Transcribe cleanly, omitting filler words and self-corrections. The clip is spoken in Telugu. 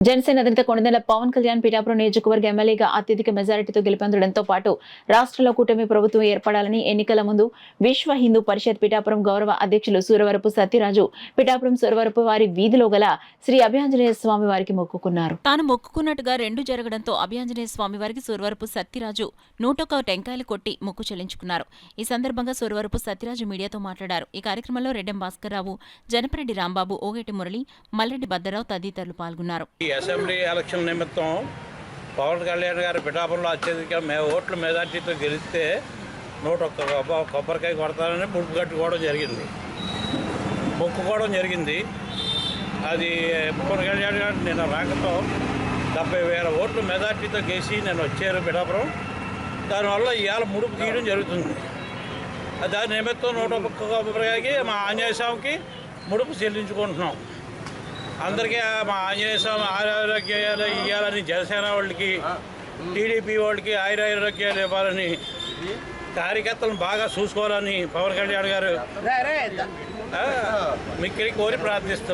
జనసేన అధినేత కొణిదెల పవన్ కళ్యాణ్ పిఠాపురం నియోజకవర్గ ఎమ్మెల్యేగా అత్యధిక మెజారిటీతో గెలుపొందడంతో పాటు రాష్ట్రంలో కూటమి ప్రభుత్వం ఏర్పడాలని ఎన్నికల ముందు విశ్వ హిందూ పరిషత్ పిఠాపురం గౌరవ అధ్యక్షులు సూరవరపు సత్యరాజు పిఠాపురం సూరవరపు వారి వీధిలో గల శ్రీ అభయాంజనేయ స్వామి వారికి మొక్కుకున్నారు. తాను మొక్కుకున్నట్టుగా రెండు జరగడంతో అభయాంజనేయ స్వామి వారికి సూరవరపు సత్యరాజు 101 టెంకాయలు కొట్టి మొక్కు చెల్లించుకున్నారు. ఈ సందర్భంగా సూరవరపు సత్యరాజు మీడియాతో మాట్లాడారు. ఈ కార్యక్రమంలో రెడ్డెం భాస్కర్రావు, జనపరెడ్డి రాంబాబు, ఓగేటి మురళి, మల్లెడ్డి భద్రరావు తదితరులు పాల్గొన్నారు. అసెంబ్లీ ఎలక్షన్ నిమిత్తం పవన్ కళ్యాణ్ గారు పిఠాపురంలో అత్యధిక ఓట్ల మెజార్టీతో గెలిస్తే 101 కొబ్బరికాయ కొడతానని మొక్కుకోవడం జరిగింది. అది పవన్ కళ్యాణ్ గారు నిన్న రాకతో 70,000 ఓట్ల మెజార్టీతో గెలిచి నేను వచ్చాను పిఠాపురం. దానివల్ల ఇవాళ ముడుపు తీయడం జరుగుతుంది. దాని నిమిత్తం 101 కొబ్బరికాయకి మా ఆంజనేయ స్వామికి ముడుపు చెల్లించుకుంటున్నాం. అందరికీ మా ఆంజనేయ స్వామి ఆరోగ్యాలు ఇవ్వాలని, జనసేన వాళ్ళకి, టీడీపీ వాళ్ళకి ఆరోగ్యాలు ఇవ్వాలని, కార్యకర్తలను బాగా చూసుకోవాలని పవన్ కళ్యాణ్ గారు మిక్కిలి కోరి ప్రార్థిస్తున్నాం.